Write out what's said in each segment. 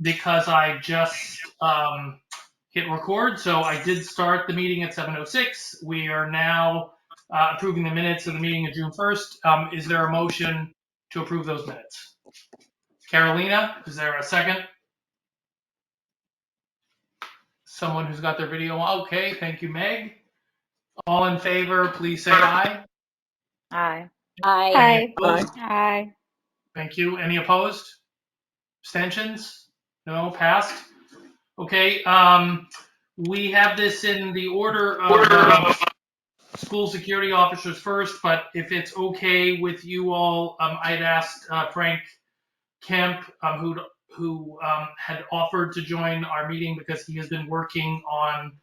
because I just hit record. So I did start the meeting at 7:06. We are now approving the minutes of the meeting of June 1st. Is there a motion to approve those minutes? Carolina, is there a second? Someone who's got their video on. Okay, thank you, Meg. All in favor, please say aye. Aye. Aye. Aye. Thank you. Any opposed? Abstentions? No, passed. Okay, we have this in the order of school security officers first, but if it's okay with you all, I'd asked Frank Kemp, who had offered to join our meeting because he has been working on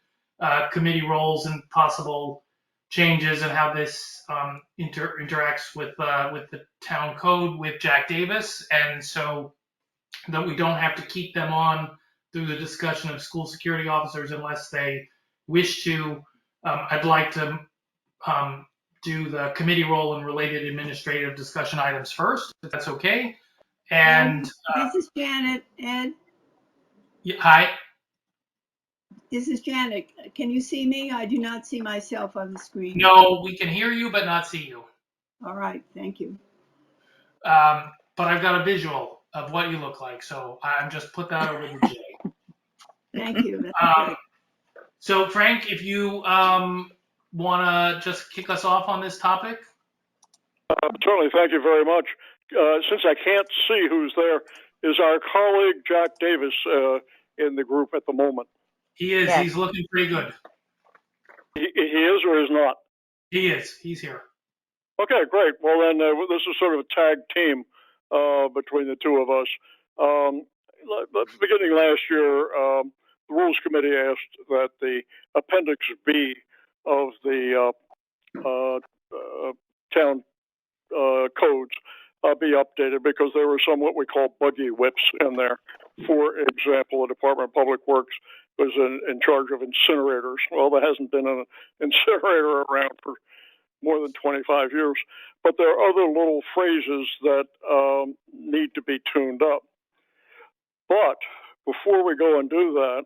committee roles and possible changes and how this interacts with the town code with Jack Davis, and so that we don't have to keep them on through the discussion of school security officers unless they wish to. I'd like to do the committee role and related administrative discussion items first, if that's okay. And this is Janet. Ed, yeah, hi. this is Janet. Can you see me? I do not see myself on the screen. No, we can hear you but not see you. All right, thank you. But I've got a visual of what you look like, so I'm just put that over to Jay. Thank you. That's great. So Frank, if you want to just kick us off on this topic. Certainly, thank you very much. Since I can't see who's there, is our colleague Jack Davis in the group at the moment? He is. Yes. He's looking pretty good. He is or is not? He is. He's here. Okay, great. Well, then this is sort of a tag team between the two of us. Beginning last year, the Rules Committee asked that the Appendix B of the town codes be updated because there were some what we call buggy whips in there. For example, the Department of Public Works was in charge of incinerators. Well, there hasn't been an incinerator around for more than 25 years. But there are other little phrases that need to be tuned up. But before we go and do that,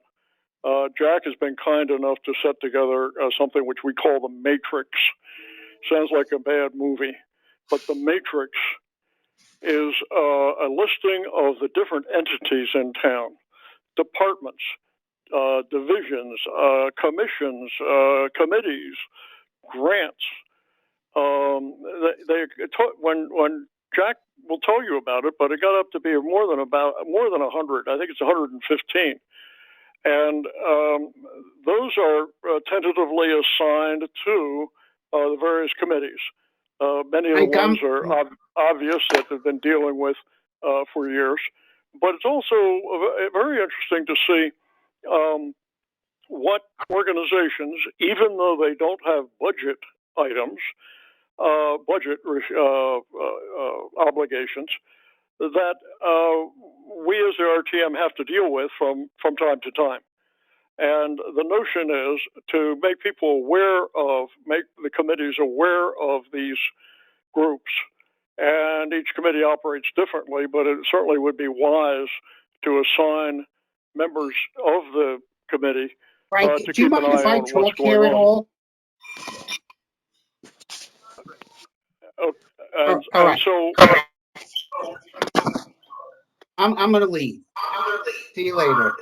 Jack has been kind enough to set together something which we call the Matrix. Sounds like a bad movie, but the Matrix is a listing of the different entities in town, departments, divisions, commissions, committees, grants. When Jack will tell you about it, but it got up to be more than 100. I think it's 115, and those are tentatively assigned to the various committees. Many of the ones are obvious that they've been dealing with for years, but it's also very interesting to see what organizations, even though they don't have budget items, budget obligations, that we as the RTM have to deal with from time to time. And the notion is to make the committees aware of these groups. And each committee operates differently, but it certainly would be wise to assign members of the committee Frank, to do you keep an mind if eye I on what's talk here going at on. all? All right. So I'm going to leave. See you later.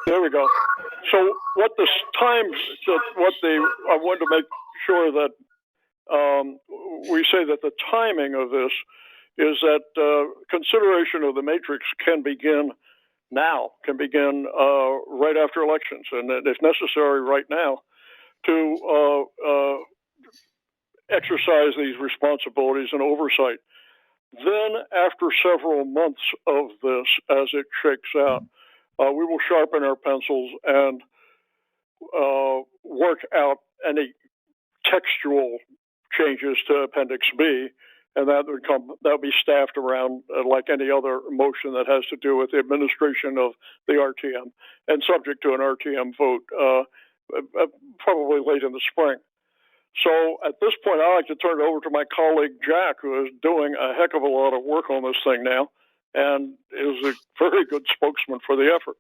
there we go. So what the times, I wanted to make sure that we say that the timing of this is that consideration of the matrix can begin now, right after elections, and if necessary, right now, to exercise these responsibilities and oversight. Then, after several months of this, as it shakes out, we will sharpen our pencils and work out any textual changes to Appendix B, and that would be staffed around like any other motion that has to do with the administration of the RTM, and subject to an RTM vote, probably late in the spring. So at this point, I'd like to turn it over to my colleague Jack, who is doing a heck of a lot of work on this thing now, and is a very good spokesman for the effort.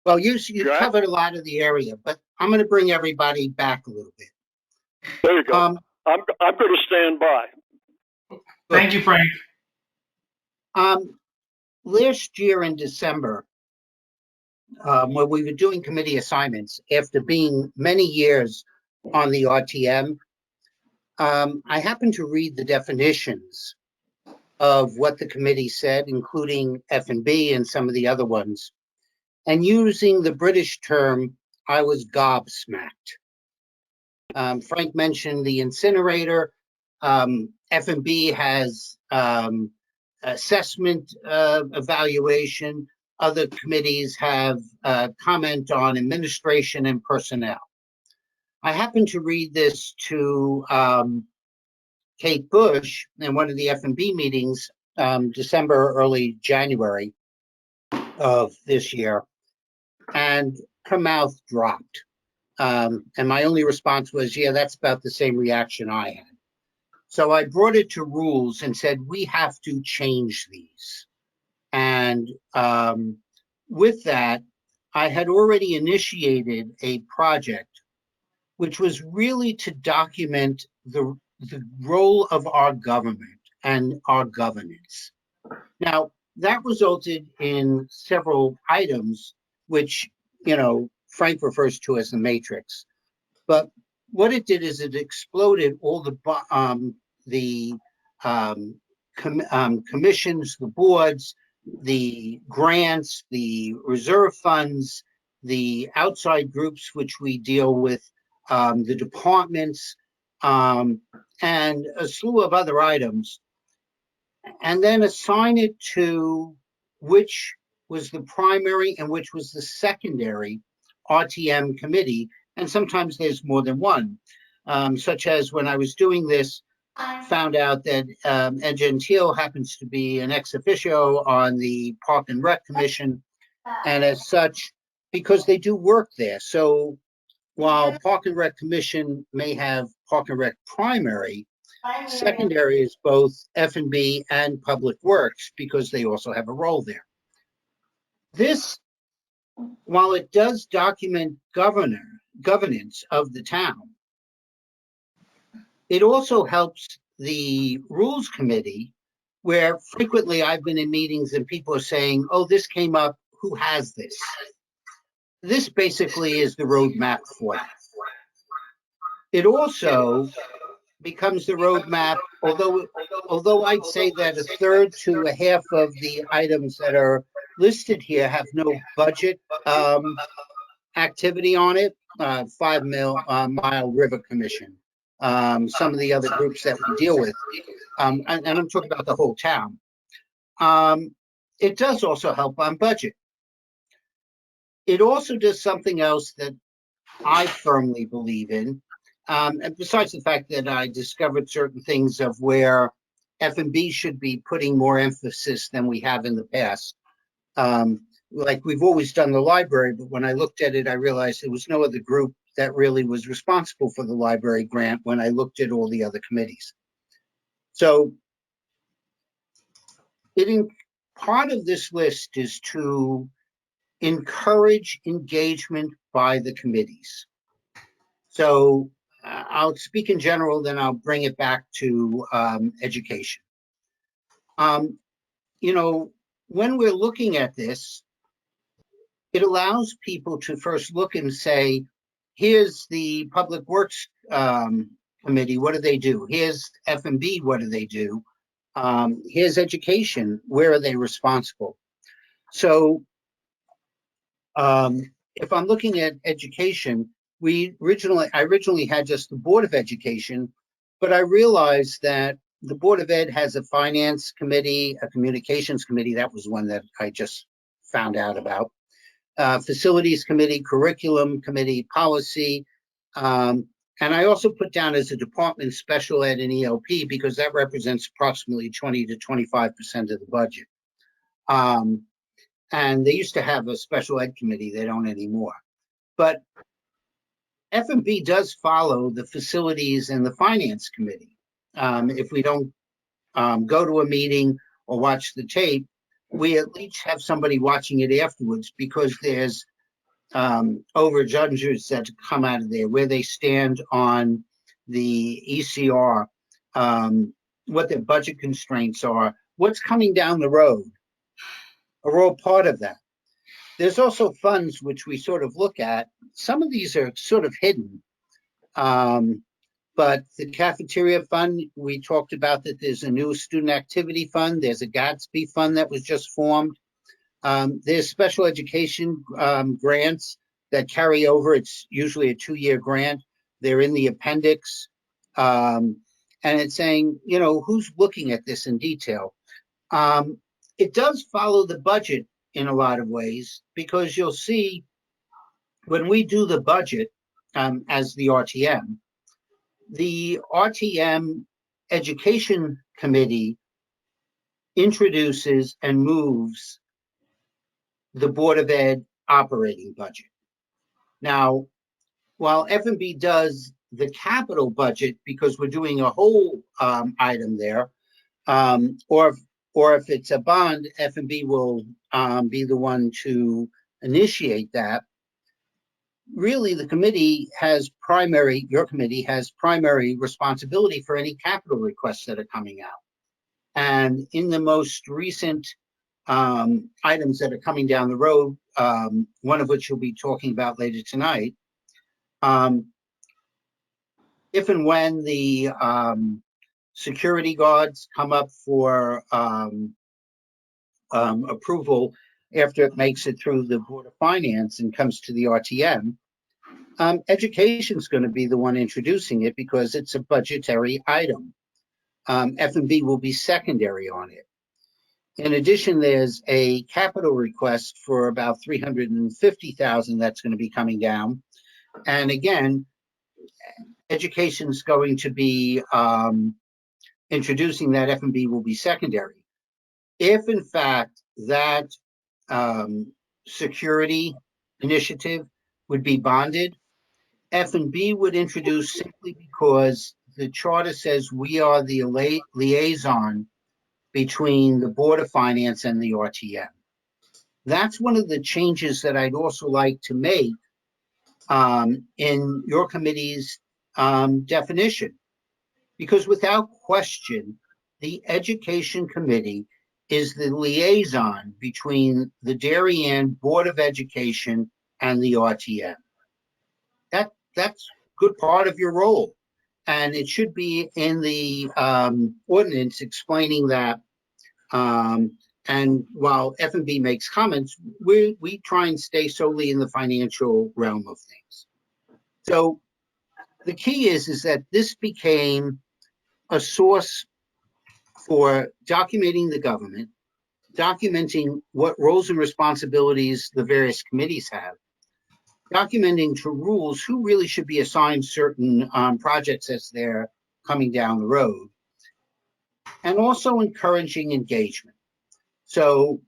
Well, you Jack? covered a lot of the area, but I'm going to bring everybody back a little bit. There you go. Um, I'm going to stand by. Thank you, Frank. Last year in December, when we were doing committee assignments, after being many years on the RTM, I happened to read the definitions of what the committee said, including F&B and some of the other ones. And using the British term, I was gobsmacked. Frank mentioned the incinerator. F&B has assessment evaluation. Other committees have comment on administration and personnel. I happened to read this to Kate Bush in one of the F&B meetings, December, early January of this year, and her mouth dropped. And my only response was, yeah, that's about the same reaction I had. So I brought it to rules and said, we have to change these. And with that, I had already initiated a project, which was really to document the role of our government and our governance. Now, that resulted in several items, which, Frank refers to as the matrix. But what it did is it exploded all the commissions, the boards, the grants, the reserve funds, the outside groups which we deal with, the departments, and a slew of other items, and then assign it to which was the primary and which was the secondary RTM committee. And sometimes there's more than one, such as when I was doing this, found out that Ed Gentile happens to be an ex officio on the Park and Rec Commission, and as such, because they do work there. So while Park and Rec Commission may have Park and Rec primary, secondary is both F&B and Public Works because they also have a role there. This, while it does document governance of the town, it also helps the Rules Committee, where frequently I've been in meetings and people are saying, oh, this came up, who has this? This basically is the roadmap for it. It also becomes the roadmap, although I'd say that a third to a half of the items that are listed here have no budget activity on it. 5 Mile River Commission, some of the other groups that we deal with, and I'm talking about the whole town. It does also help on budget. It also does something else that I firmly believe in, and besides the fact that I discovered certain things of where F&B should be putting more emphasis than we have in the past. Like we've always done the library, but when I looked at it, I realized there was no other group that really was responsible for the library grant when I looked at all the other committees. So part of this list is to encourage engagement by the committees. So I'll speak in general, then I'll bring it back to education. When we're looking at this, it allows people to first look and say, here's the Public Works Committee, what do they do? Here's F&B, what do they do? Here's education, where are they responsible? So if I'm looking at education, I originally had just the Board of Education, but I realized that the Board of Ed has a finance committee, a communications committee. That was one that I just found out about. Facilities committee, curriculum committee, policy. And I also put down as a department special ed and ELP because that represents approximately 20 to 25% of the budget. And they used to have a special ed committee. They don't anymore. But F&B does follow the facilities and the finance committee. If we don't go to a meeting or watch the tape, we at least have somebody watching it afterwards, because there's overage unders that come out of there, where they stand on the ECR, what their budget constraints are, what's coming down the road, are all part of that. There's also funds which we sort of look at. Some of these are sort of hidden. But the cafeteria fund, we talked about that there's a new student activity fund. There's a Gatsby fund that was just formed. There's special education grants that carry over. It's usually a 2-year grant. They're in the appendix. And it's saying, you know, who's looking at this in detail? It does follow the budget in a lot of ways, because you'll see when we do the budget as the RTM Education Committee introduces and moves the Board of Ed operating budget. Now, while F&B does the capital budget, because we're doing a whole item there, or if it's a bond, F&B will be the one to initiate that. Really, the committee has your committee has primary responsibility for any capital requests that are coming out. And in the most recent items that are coming down the road, one of which you'll be talking about later tonight, if and when the security guards come up for approval after it makes it through the Board of Finance and comes to the RTM, education is going to be the one introducing it, because it's a budgetary item. F&B will be secondary on it. In addition, there's a capital request for about $350,000 that's going to be coming down. And again, education is going to be introducing that. F&B will be secondary. If in fact that security initiative would be bonded, F&B would introduce, simply because the charter says we are the liaison between the Board of Finance and the RTM. That's one of the changes that I'd also like to make in your committee's definition, because without question, the Education Committee is the liaison between the Darien Board of Education and the RTM. That's a good part of your role. And it should be in the ordinance explaining that. And while F&B makes comments, we try and stay solely in the financial realm of things. So the key is that this became a source for documenting the government, documenting what roles and responsibilities the various committees have, documenting to rules who really should be assigned certain projects as they're coming down the road, and also encouraging engagement. So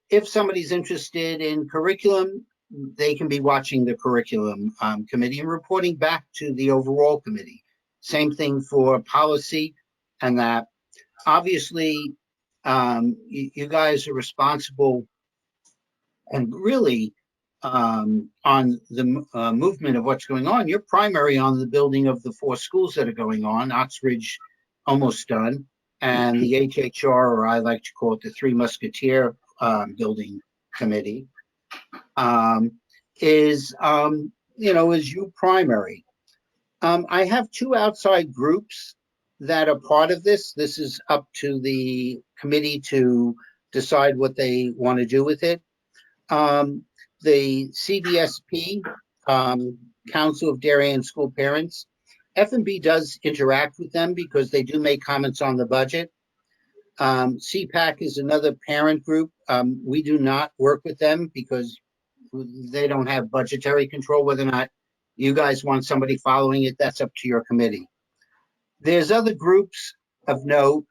if somebody's interested in curriculum, they can be watching the curriculum committee and reporting back to the overall committee. Same thing for policy, and that obviously you guys are responsible and really on the movement of what's going on. You're primary on the building of the 4 schools that are going on. Oxbridge almost done, and the HHR, or I like to call it the Three Musketeer building committee, is you primary. I have 2 outside groups that are part of this. This is up to the committee to decide what they want to do with it. The CBSP, Council of Darien School Parents, F&B does interact with them because they do make comments on the budget. CPAC is another parent group. We do not work with them because they don't have budgetary control. Whether or not you guys want somebody following it, that's up to your committee. There's other groups of note,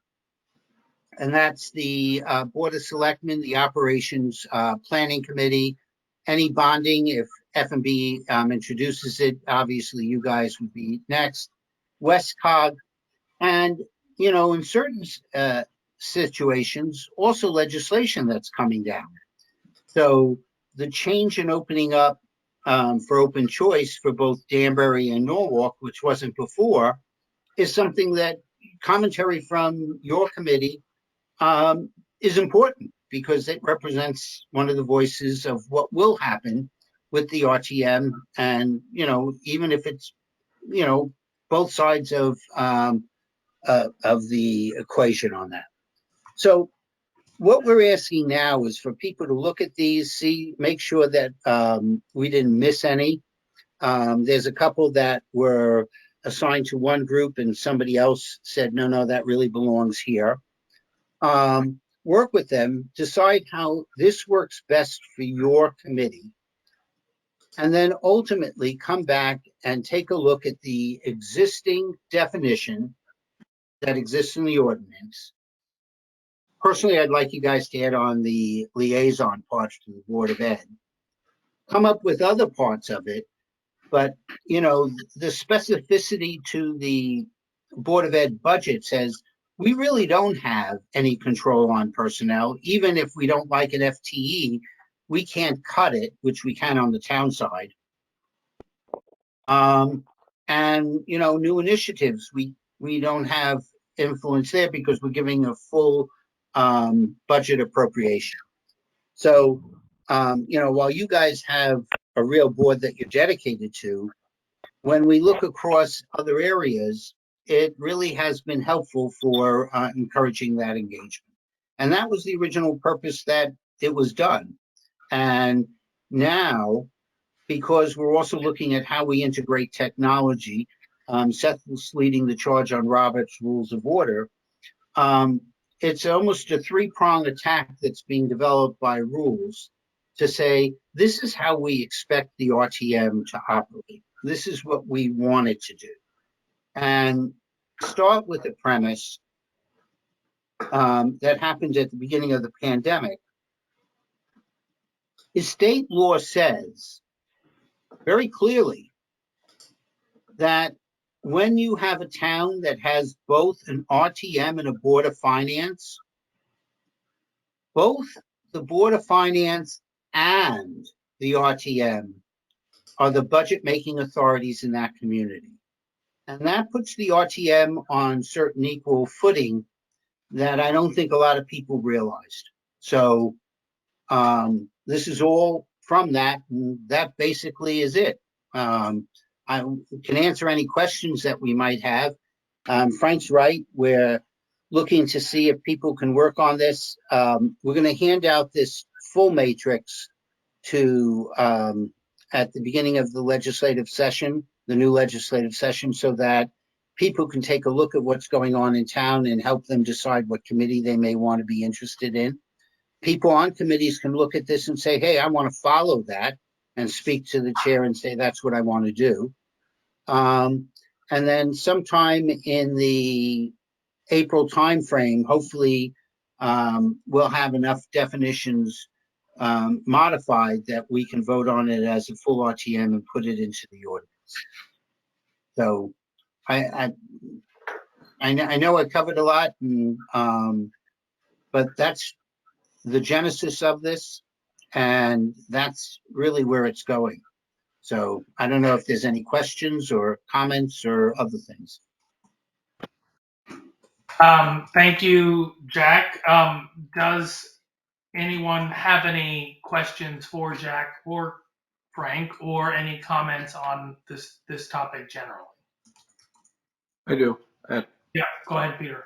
and that's the Board of Selectmen, the Operations Planning Committee, any bonding. If F&B introduces it, obviously you guys would be next. WestCog, and in certain situations, also legislation that's coming down. So the change in opening up for open choice for both Danbury and Norwalk, which wasn't before, is something that commentary from your committee is important because it represents one of the voices of what will happen with the RTM. And, even if it's, both sides of the equation on that. So what we're asking now is for people to look at these, make sure that we didn't miss any. There's a couple that were assigned to one group and somebody else said, no, that really belongs here. Work with them, decide how this works best for your committee, and then ultimately come back and take a look at the existing definition that exists in the ordinance. Personally, I'd like you guys to add on the liaison parts to the Board of Ed. Come up with other parts of it, but, the specificity to the Board of Ed budget says we really don't have any control on personnel. Even if we don't like an FTE, we can't cut it, which we can on the town side. And, new initiatives, we don't have influence there because we're giving a full budget appropriation. So, while you guys have a real board that you're dedicated to, when we look across other areas, it really has been helpful for encouraging that engagement. And that was the original purpose that it was done. And now, because we're also looking at how we integrate technology, Seth was leading the charge on Robert's Rules of Order. It's almost a three-pronged attack that's being developed by rules to say, this is how we expect the RTM to operate. This is what we want it to do. And start with the premise that happened at the beginning of the pandemic. Is state law says very clearly that when you have a town that has both an RTM and a Board of Finance, both the Board of Finance and the RTM are the budget-making authorities in that community. And that puts the RTM on certain equal footing that I don't think a lot of people realized. So this is all from that, and that basically is it. I can answer any questions that we might have. Frank's right. We're looking to see if people can work on this. We're going to hand out this full matrix to at the beginning of the legislative session, the new legislative session, so that people can take a look at what's going on in town and help them decide what committee they may want to be interested in. People on committees can look at this and say, hey, I want to follow that, and speak to the chair and say, that's what I want to do. And then sometime in the April timeframe, hopefully we'll have enough definitions modified that we can vote on it as a full RTM and put it into the ordinance. So I know I covered a lot, and, but that's the genesis of this, and that's really where it's going. So I don't know if there's any questions or comments or other things. Thank you, Jack. Does anyone have any questions for Jack or Frank, or any comments on this topic generally? I do. Yeah, go ahead, Peter.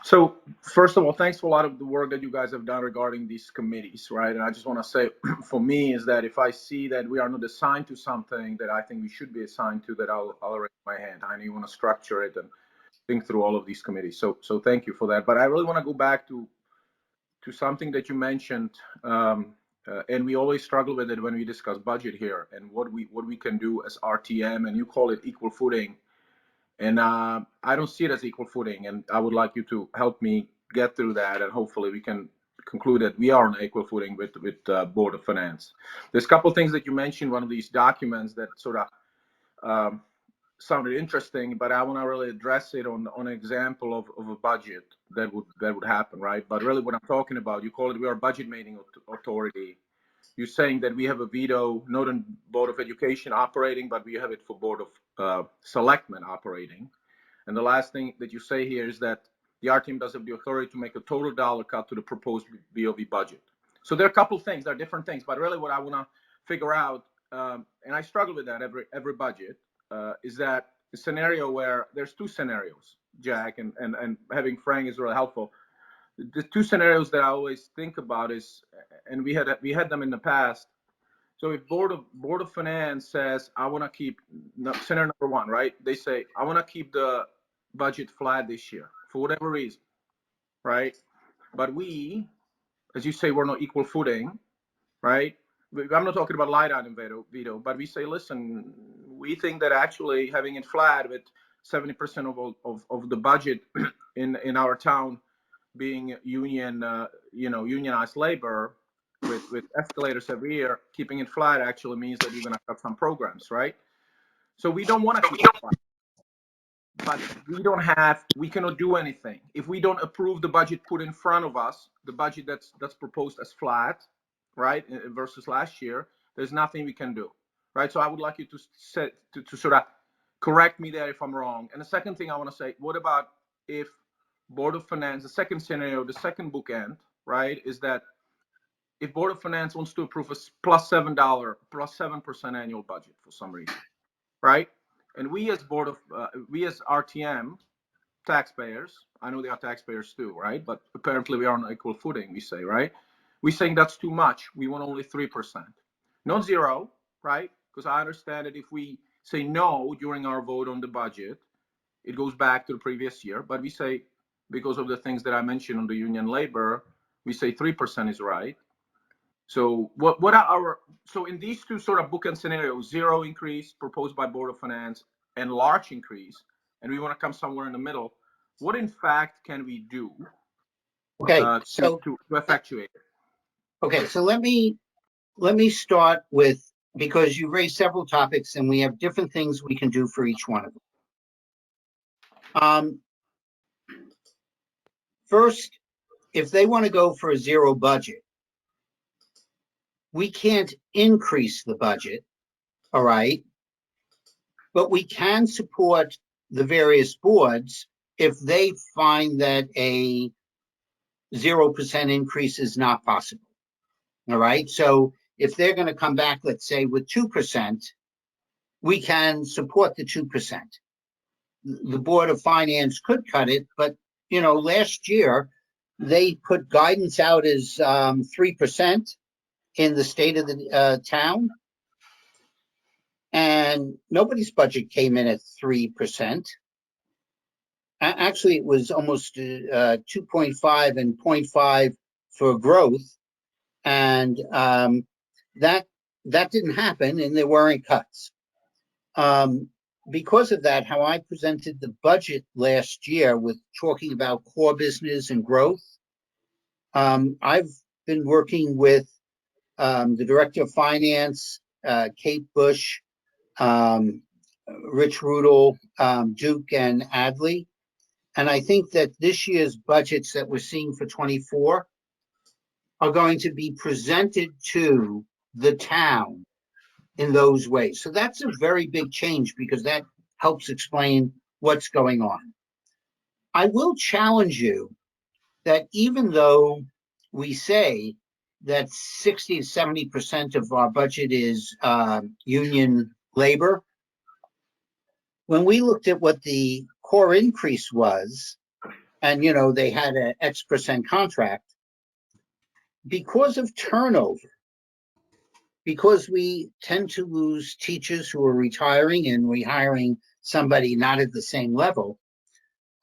So first of all, thanks for a lot of the work that you guys have done regarding these committees, right? And I just want to say, for me, is that if I see that we are not assigned to something that I think we should be assigned to, that I'll raise my hand. I know you want to structure it and think through all of these committees. So thank you for that. But I really want to go back to something that you mentioned, and we always struggle with it when we discuss budget here and what we can do as RTM, and you call it equal footing. And I don't see it as equal footing, and I would like you to help me get through that, and hopefully we can conclude that we are on equal footing with Board of Finance. There's a couple of things that you mentioned, one of these documents that sort of sounded interesting, but I want to really address it on an example of a budget that would happen, right? But really, what I'm talking about, you call it we are a budget making authority. You're saying that we have a veto, not in Board of Education operating, but we have it for Board of Selectmen operating. And the last thing that you say here is that the RTM does have the authority to make a total dollar cut to the proposed BOV budget. So there are a couple of things, there are different things, but really what I want to figure out, and I struggle with that every budget, is that a scenario where there's two scenarios, Jack, and having Frank is really helpful. The two scenarios that I always think about is, and we had them in the past. So if Board of Finance says, I want to keep scenario number one, right? They say, I want to keep the budget flat this year for whatever reason, right? But we, as you say, we're not equal footing, right? I'm not talking about light item veto, but we say, listen, we think that actually having it flat with 70% of the budget in our town being unionized labor with escalators every year, keeping it flat actually means that you're going to cut some programs, right? So we don't want to keep it flat, but we cannot do anything if we don't approve the budget put in front of us, the budget that's proposed as flat, right, versus last year. There's nothing we can do, right? So I would like you to sort of correct me there if I'm wrong. And the second thing I want to say, what about if Board of Finance, the second scenario, the second bookend, right, is that if Board of Finance wants to approve a plus $7% annual budget for some reason, right? And we as RTM taxpayers, I know they are taxpayers too, right? But apparently we are on equal footing, we say, right? We're saying that's too much. We want only 3%. Not zero, right? Because I understand that if we say no during our vote on the budget, it goes back to the previous year. But we say, because of the things that I mentioned on the union labor, we say 3% is right. So so in these two sort of bookend scenarios, zero increase proposed by Board of Finance and large increase, and we want to come somewhere in the middle, what in fact can we do to effectuate it? Okay, so let me start with, because you raised several topics and we have different things we can do for each one of them. First, if they want to go for a zero budget, we can't increase the budget, all right? But we can support the various boards if they find that a 0% increase is not possible, all right? So if they're going to come back, let's say, with 2%, we can support the 2%. The Board of Finance could cut it, but, last year, they put guidance out as 3% in the state of the town, and nobody's budget came in at 3%. Actually, it was almost 2.5 and 0.5 for growth, and that didn't happen, and there weren't cuts. Because of that, how I presented the budget last year with talking about core business and growth, I've been working with the Director of Finance, Kate Bush, Rich Rudel, Duke, and Adley. And I think that this year's budgets that we're seeing for 24 are going to be presented to the town in those ways. So that's a very big change because that helps explain what's going on. I will challenge you that even though we say that 60 to 70% of our budget is union labor, when we looked at what the core increase was, and they had an X% contract, because of turnover, because we tend to lose teachers who are retiring and rehiring somebody not at the same level.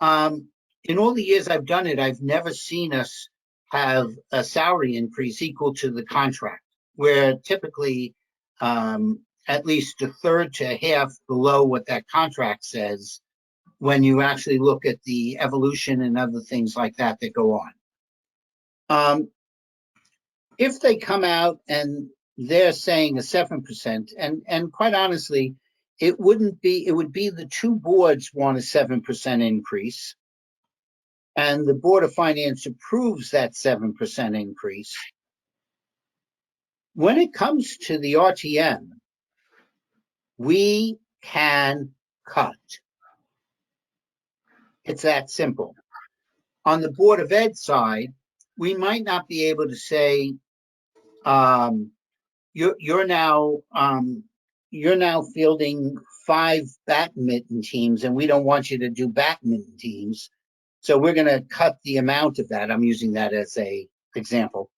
In all the years I've done it, I've never seen us have a salary increase equal to the contract. We're typically at least a third to a half below what that contract says when you actually look at the evolution and other things like that go on. If they come out and they're saying a 7%, and quite honestly, it would be the two boards want a 7% increase, and the Board of Finance approves that 7% increase. When it comes to the RTM, we can cut. It's that simple. On the Board of Ed side, we might not be able to say, you're now fielding 5 badminton teams, and we don't want you to do badminton teams. So we're going to cut the amount of that. I'm using that as a example.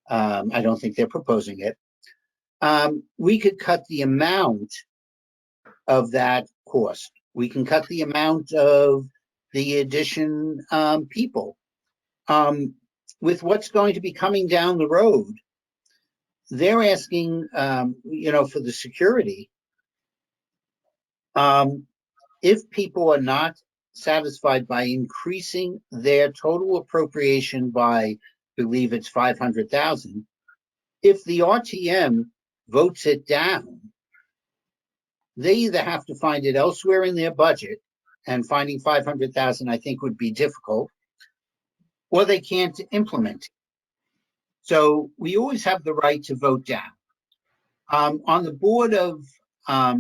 I don't think they're proposing it. We could cut the amount of that cost. We can cut the amount of the addition people. With what's going to be coming down the road, they're asking, for the security. If people are not satisfied by increasing their total appropriation by, I believe it's 500,000, if the RTM votes it down, they either have to find it elsewhere in their budget, and finding 500,000, I think, would be difficult, or they can't implement it. So we always have the right to vote down. On the Board of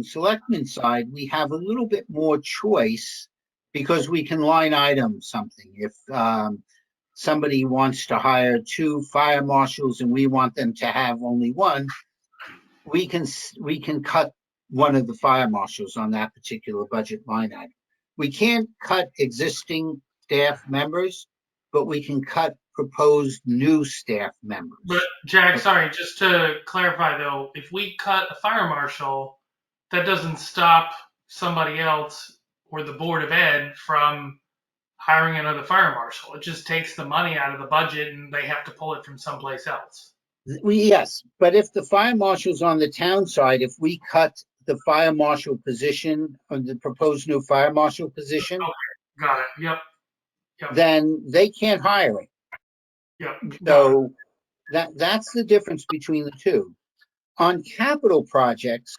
Selectmen side, we have a little bit more choice because we can line item something. If somebody wants to hire 2 fire marshals and we want them to have only 1, we can cut one of the fire marshals on that particular budget line item. We can't cut existing staff members, but we can cut proposed new staff members. But Jack, sorry, just to clarify though, if we cut a fire marshal, that doesn't stop somebody else or the Board of Ed from hiring another fire marshal. It just takes the money out of the budget and they have to pull it from someplace else. Yes, but if the fire marshal's on the town side, if we cut the fire marshal position, or the proposed new fire marshal position, Okay, got it. Yep. then they can't hire it. Yep. So that's the difference between the two. On capital projects,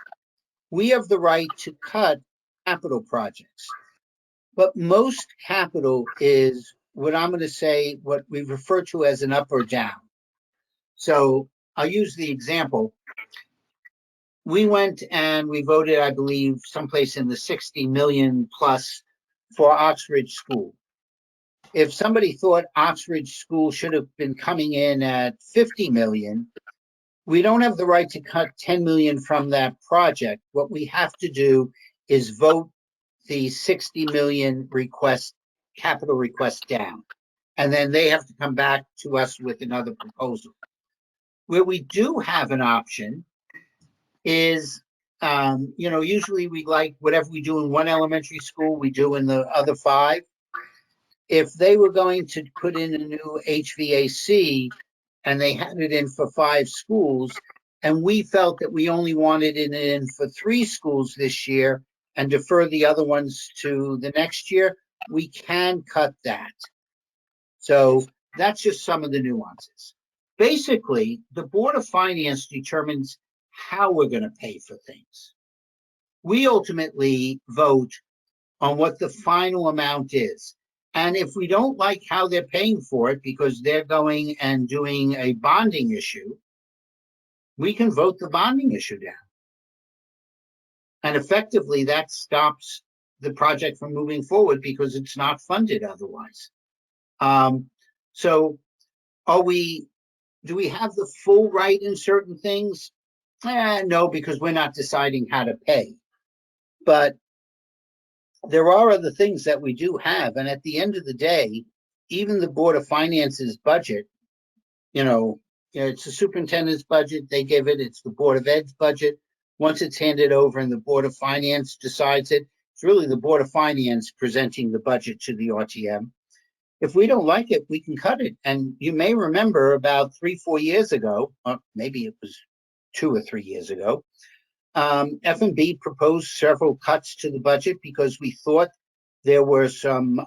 we have the right to cut capital projects. But most capital is what I'm going to say, what we refer to as an up or down. So I'll use the example. We went and we voted, I believe, someplace in the 60 million plus for Oxford School. If somebody thought Oxford School should have been coming in at 50 million, we don't have the right to cut 10 million from that project. What we have to do is vote the 60 million capital request down. And then they have to come back to us with another proposal. Where we do have an option is, usually we like whatever we do in one elementary school, we do in the other 5. If they were going to put in a new HVAC and they had it in for 5 schools, and we felt that we only wanted it in for 3 schools this year and defer the other ones to the next year, we can cut that. So that's just some of the nuances. Basically, the Board of Finance determines how we're going to pay for things. We ultimately vote on what the final amount is. And if we don't like how they're paying for it because they're going and doing a bonding issue, we can vote the bonding issue down. And effectively, that stops the project from moving forward because it's not funded otherwise. So do we have the full right in certain things? No, because we're not deciding how to pay. But there are other things that we do have. And at the end of the day, even the Board of Finance's budget, it's the superintendent's budget, they give it, it's the Board of Ed's budget. Once it's handed over and the Board of Finance decides it, it's really the Board of Finance presenting the budget to the RTM. If we don't like it, we can cut it. And you may remember about 3-4 years ago, or maybe it was 2 or 3 years ago, F&B proposed several cuts to the budget because we thought there were some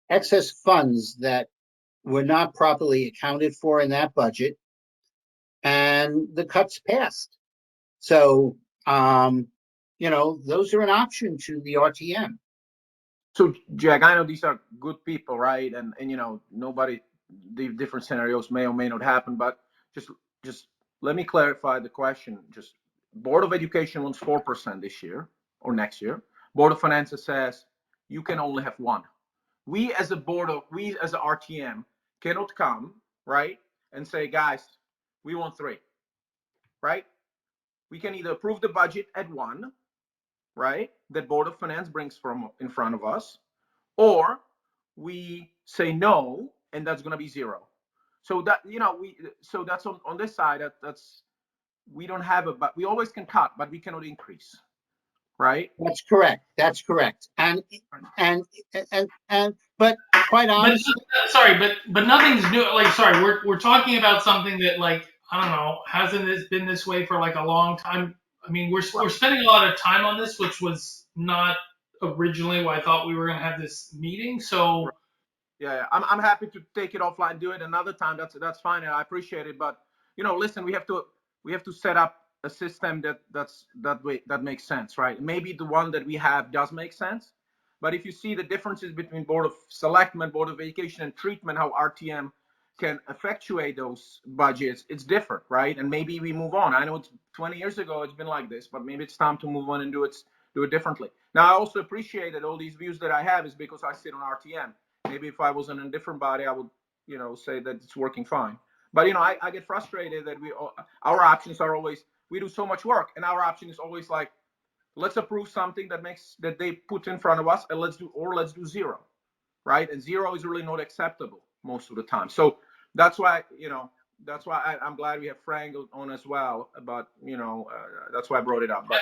excess funds that were not properly accounted for in that budget, and the cuts passed. So those are an option to the RTM. So, Jack, I know these are good people, right? And nobody, the different scenarios may or may not happen, but just let me clarify the question. Just Board of Education wants 4% this year or next year. Board of Finances says you can only have one. We as a RTM cannot come, right, and say, guys, we want 3, right? We can either approve the budget at 1, right, that Board of Finance brings from in front of us, or we say no, and that's going to be 0. So that so that's on this side. That's we don't have but we always can cut, but we cannot increase, right? That's correct. But quite honestly, but nothing's new. Like, sorry, we're talking about something that, like, I don't know, hasn't this been this way for like a long time? I mean, we're spending a lot of time on this, which was not originally why I thought we were going to have this meeting. So yeah, I'm happy to take it offline, do it another time. That's fine, and I appreciate it. But listen, we have to set up a system that makes sense, right? Maybe the one that we have does make sense, but if you see the differences between Board of Selectmen, Board of Education, and treatment, how RTM can effectuate those budgets, it's different, right? And maybe we move on. I know it's 20 years ago, it's been like this, but maybe it's time to move on and do it differently. Now, I also appreciate that all these views that I have is because I sit on RTM. Maybe if I was in a different body, I would, say that it's working fine. But I get frustrated that our options are always, we do so much work, and our option is always like, let's approve something that they put in front of us, and let's do 0, right? And 0 is really not acceptable most of the time. So that's why I'm glad we have Frank on as well. But that's why I brought it up. But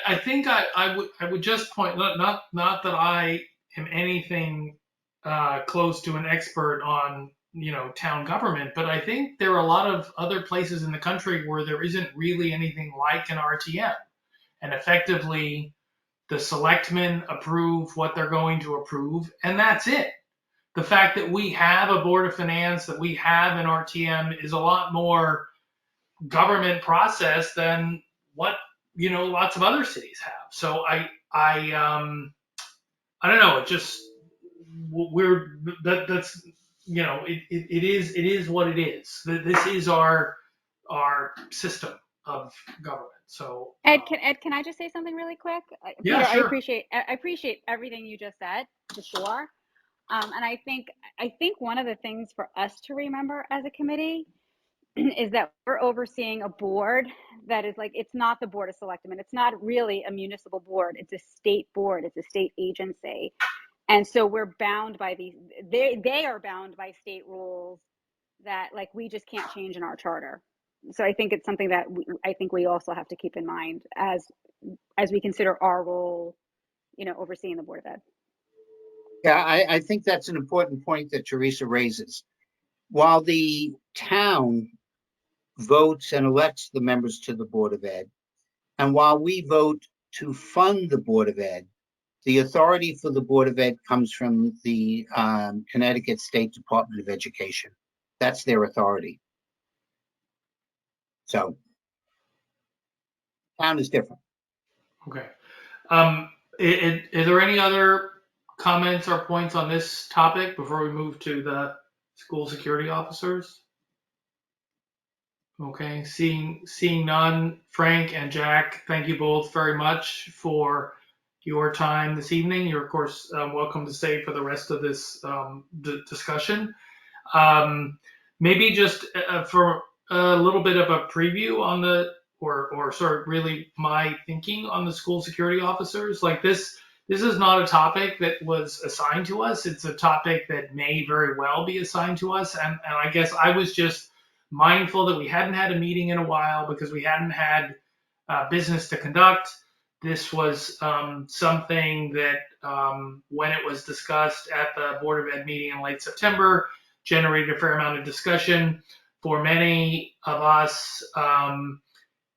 I think I would just point, not that I am anything close to an expert on town government, but I think there are a lot of other places in the country where there isn't really anything like an RTM, and effectively the selectmen approve what they're going to approve, and that's it. The fact that we have a Board of Finance, that we have an RTM, is a lot more government process than what lots of other cities have. So I don't know. It just that's it is what it is. This is our system of government. So Ed, can I just say something really quick? Yeah, Peter, sure. I appreciate everything you just said, for sure. And I think one of the things for us to remember as a committee is that we're overseeing a board that is like, it's not the Board of Selectmen. It's not really a municipal board. It's a state board. It's a state agency. And so we're bound by they are bound by state rules that, like, we just can't change in our charter. So I think it's something that I think we also have to keep in mind as we consider our role, overseeing the Board of Ed. yeah, I think that's an important point that Teresa raises. While the town votes and elects the members to the Board of Ed, and while we vote to fund the Board of Ed, the authority for the Board of Ed comes from the Connecticut State Department of Education. That's their authority. So, town is different. Okay. Are there any other comments or points on this topic before we move to the school security officers? Okay, seeing none. Frank and Jack, thank you both very much for your time this evening. You're, of course, welcome to stay for the rest of this discussion. Maybe just for a little bit of a preview on or sort of really my thinking on the school security officers. Like, this is not a topic that was assigned to us. It's a topic that may very well be assigned to us. And I guess I was just mindful that we hadn't had a meeting in a while because we hadn't had business to conduct. This was something that, when it was discussed at the Board of Ed meeting in late September, generated a fair amount of discussion. For many of us,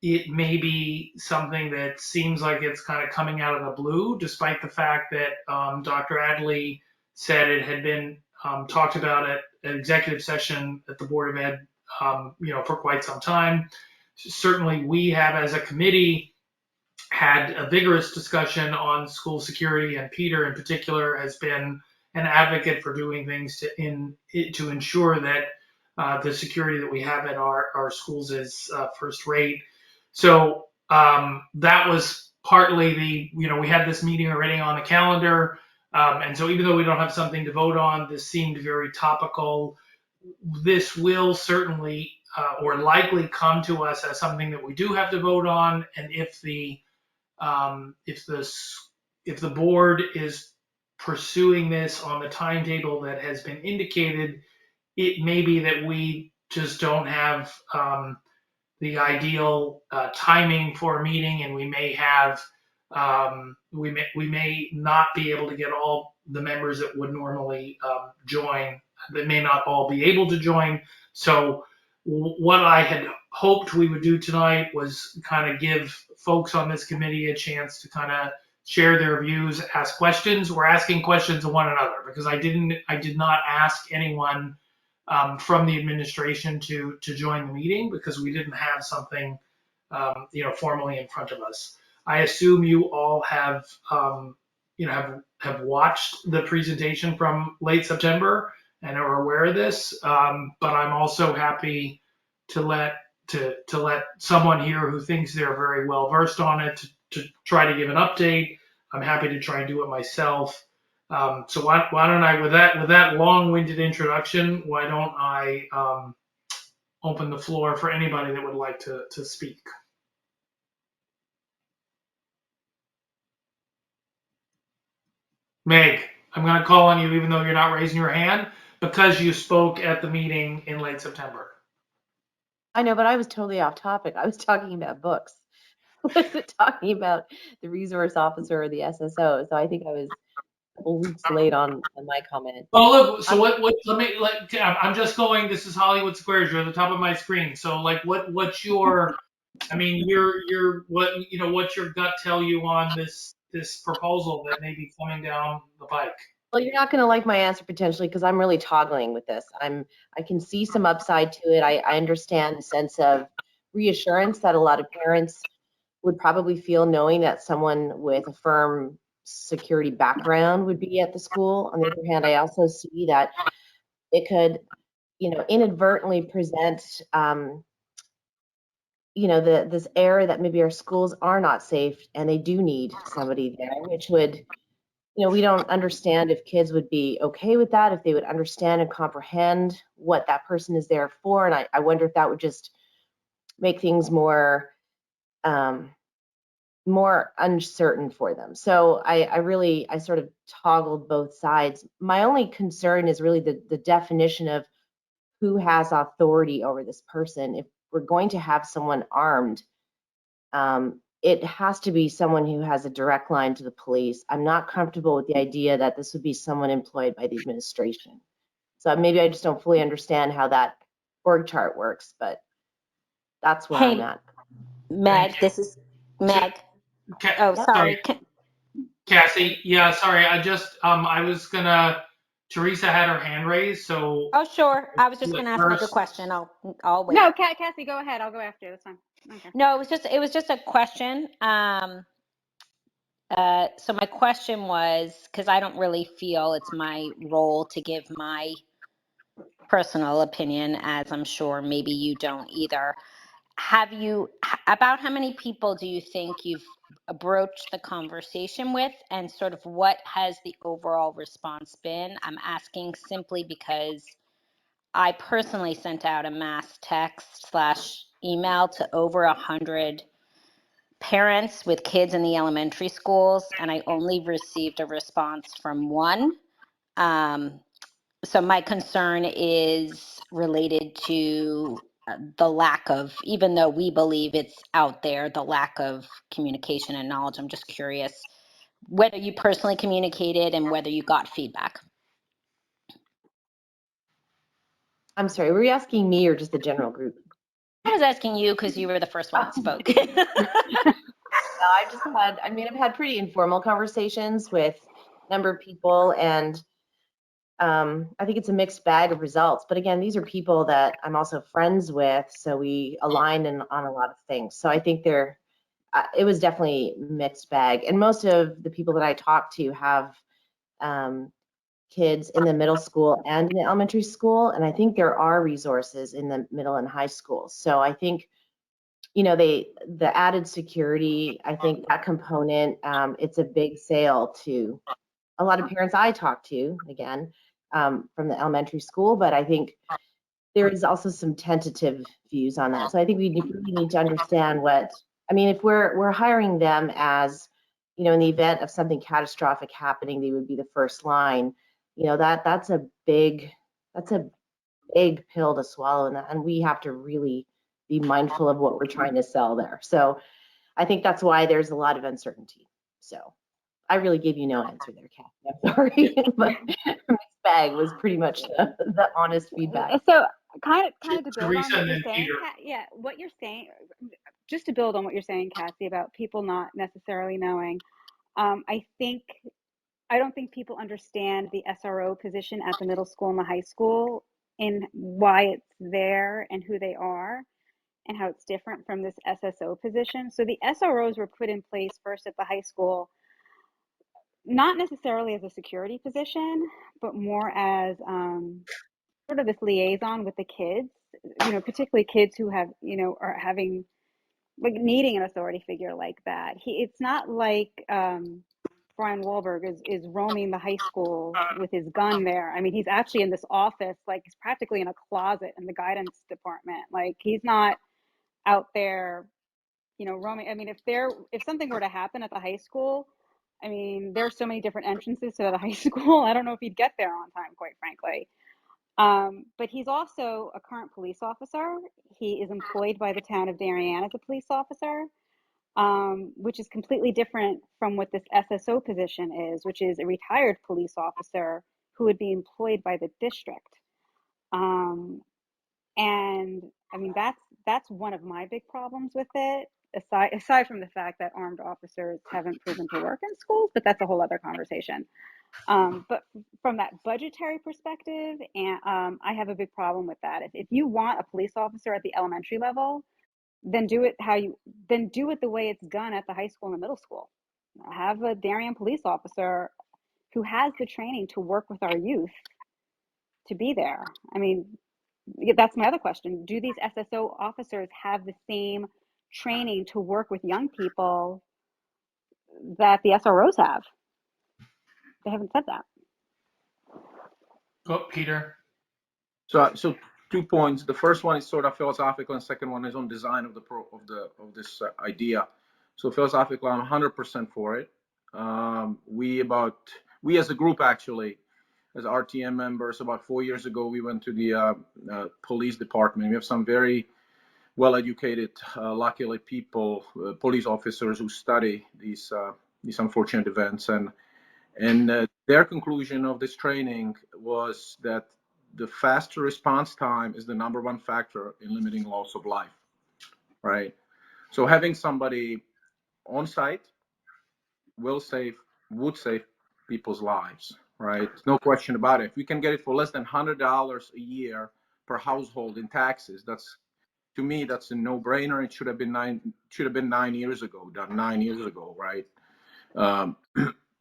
it may be something that seems like it's kind of coming out of the blue, despite the fact that Dr. Adley said it had been talked about at an executive session at the Board of Ed, for quite some time. Certainly, we have, as a committee, had a vigorous discussion on school security, and Peter in particular has been an advocate for doing things to ensure that the security that we have at our schools is first rate. So that was partly we had this meeting already on the calendar. And so even though we don't have something to vote on, this seemed very topical. This will certainly or likely come to us as something that we do have to vote on. And if the if the board is pursuing this on the timetable that has been indicated, it may be that we just don't have the ideal timing for a meeting, and we may have we may not be able to get all the members that would normally join. They may not all be able to join. So what I had hoped we would do tonight was kind of give folks on this committee a chance to kind of share their views, ask questions. We're asking questions of one another because I did not ask anyone from the administration to join the meeting because we didn't have something formally in front of us. I assume you all have have watched the presentation from late September and are aware of this. But I'm also happy to let someone here who thinks they're very well versed on it to try to give an update. I'm happy to try and do it myself. So why don't I, with that long-winded introduction, why don't I open the floor for anybody that would like to speak? Meg, I'm going to call on you even though you're not raising your hand because you spoke at the meeting in late September. I know, but I was totally off topic. I was talking about books. I wasn't talking about the resource officer or the SSO. So I think I was a couple weeks late on my comment. Well, look. So I'm just going. This is Hollywood Squares. You're at the top of my screen. So what's your? I mean, what's your gut tell you on this proposal that may be coming down the pike? Well, you're not going to like my answer potentially because I'm really toggling with this. I can see some upside to it. I understand the sense of reassurance that a lot of parents would probably feel knowing that someone with a firm security background would be at the school. On the other hand, I also see that it could, inadvertently present, this air that maybe our schools are not safe and they do need somebody there, which would, we don't understand if kids would be okay with that, if they would understand and comprehend what that person is there for. And I wonder if that would just make things more uncertain for them. So I sort of toggled both sides. My only concern is really the definition of who has authority over this person. If we're going to have someone armed, it has to be someone who has a direct line to the police. I'm not comfortable with the idea that this would be someone employed by the administration. So maybe I just don't fully understand how that org chart works, but that's where I'm at. Meg, this is Meg. Oh, sorry. Cassie, yeah, sorry. I just I was gonna. Teresa had her hand raised, so. Oh, sure. I was just gonna ask Meg a question. I'll wait. No, Cassie, go ahead. I'll go after you. That's fine. Okay. No, it was just a question. So my question was, because I don't really feel it's my role to give my personal opinion, as I'm sure maybe you don't either. About how many people do you think you've broached the conversation with, and sort of what has the overall response been? I'm asking simply because I personally sent out a mass text/email to over 100 parents with kids in the elementary schools, and I only received a response from one. So my concern is related to the lack of, even though we believe it's out there, the lack of communication and knowledge. I'm just curious whether you personally communicated and whether you got feedback. I'm sorry, were you asking me or just the general group? I was asking you because you were the first one that spoke. I've had pretty informal conversations with a number of people, and I think it's a mixed bag of results. But again, these are people that I'm also friends with, so we align on a lot of things. So I think it was definitely mixed bag. And most of the people that I talked to have kids in the middle school and in the elementary school. And I think there are resources in the middle and high schools. So I think, the added security, I think that component, it's a big sale to a lot of parents I talk to, again, from the elementary school, but I think there is also some tentative views on that. So I think we really need to understand if we're hiring them as, in the event of something catastrophic happening, they would be the first line. That's a big pill to swallow, and we have to really be mindful of what we're trying to sell there. So I think that's why there's a lot of uncertainty. So I really gave you no answer there, Kathy. I'm sorry, but mixed bag was pretty much the honest feedback. So kind of to build Teresa on what and you're then saying, Peter. what you're saying, just to build on what you're saying, Cassie, about people not necessarily knowing. I don't think people understand the SRO position at the middle school and the high school and why it's there and who they are and how it's different from this SSO position. So the SROs were put in place first at the high school, not necessarily as a security position, but more as sort of this liaison with the kids, particularly kids who have, are having, like, needing an authority figure like that. It's not like Brian Wahlberg is roaming the high school with his gun there. I mean, he's actually in this office, like he's practically in a closet in the guidance department. Like, he's not out there, roaming. I mean, if something were to happen at the high school, I mean, there's so many different entrances to the high school. I don't know if he'd get there on time, quite frankly. But he's also a current police officer. He is employed by the town of Darien as a police officer, which is completely different from what this SSO position is, which is a retired police officer who would be employed by the district. And I mean, that's one of my big problems with it, aside from the fact that armed officers haven't proven to work in schools, but that's a whole other conversation. But from that budgetary perspective, and I have a big problem with that. If you want a police officer at the elementary level, then do it the way it's done at the high school and the middle school. Have a Darien police officer who has the training to work with our youth to be there. I mean, that's my other question. Do these SSO officers have the same training to work with young people that the SROs have? They haven't said that. Go, Peter. So 2 points. The first one is sort of philosophical, and the second one is on design of this idea. So philosophical, I'm 100% for it. We as a group, actually, as RTM members, about 4 years ago, we went to the police department. We have some very well-educated, luckily people, police officers who study these unfortunate events, and their conclusion of this training was that the faster response time is the number one factor in limiting loss of life, right? So having somebody on site would save people's lives, right? No question about it. If we can get it for less than $100 a year per household in taxes, to me, that's a no-brainer. It should have been 9 years ago, done 9 years ago, right?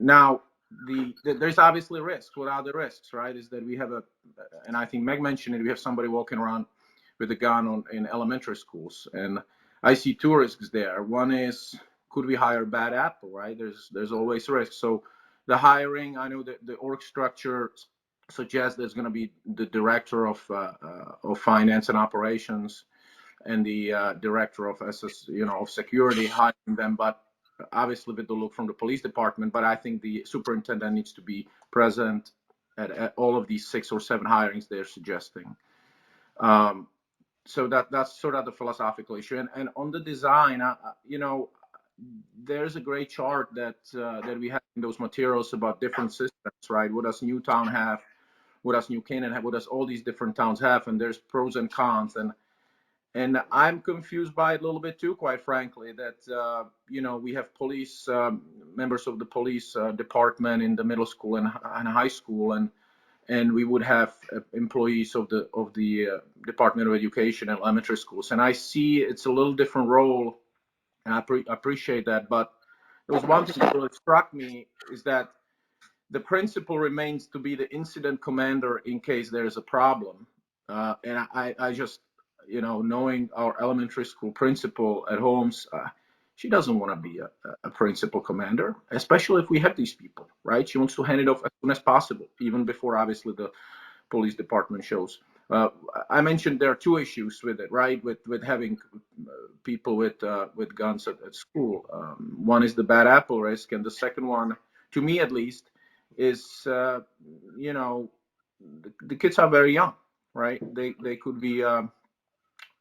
Now, there's obviously risks. What are the risks, right? Is that we have and I think Meg mentioned it, we have somebody walking around with a gun in elementary schools. And I see two risks there. One is, could we hire a bad apple, right? There's always risks. So the hiring, I know that the org structure suggests there's going to be the director of finance and operations and the director of of security hiring them, but obviously with the look from the police department. But I think the superintendent needs to be present at all of these 6 or 7 hirings they're suggesting. So that's sort of the philosophical issue. And on the design, there's a great chart that we have in those materials about different systems, right? What does Newtown have? What does New Canaan have? What does all these different towns have? And there's pros and cons. And I'm confused by it a little bit too, quite frankly, that, we have police, members of the police department in the middle school and high school, and we would have employees of the Department of Education and elementary schools. And I see it's a little different role and I appreciate that. But there was one thing that really struck me is that the principal remains to be the incident commander in case there is a problem. And I just, knowing our elementary school principal at Holmes, she doesn't want to be a principal commander, especially if we have these people, right? She wants to hand it off as soon as possible, even before obviously the police department shows. I mentioned there are two issues with it, right? With having people with guns at school. One is the bad apple risk, and the second one, to me at least, is the kids are very young, right? They could be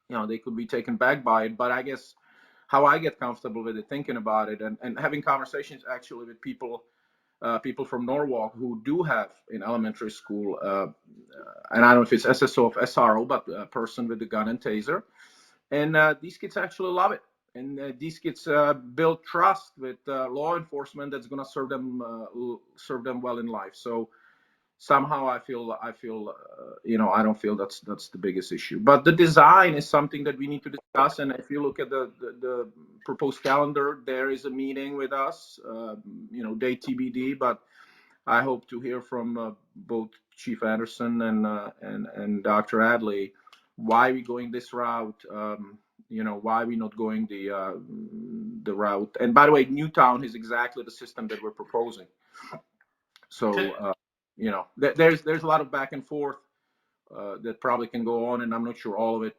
they could be taken back by it. But I guess how I get comfortable with it, thinking about it, and having conversations actually with people from Norwalk who do have in elementary school, and I don't know if it's SSO of SRO, but a person with a gun and taser. And these kids actually love it. And these kids build trust with law enforcement that's going to serve them well in life. So somehow I feel I don't feel that's the biggest issue. But the design is something that we need to discuss. And if you look at the proposed calendar, there is a meeting with us, date TBD. But I hope to hear from both Chief Anderson and Dr. Adley why we going this route. Why we not going the route. And by the way, Newtown is exactly the system that we're proposing. So there's a lot of back and forth that probably can go on, and I'm not sure all of it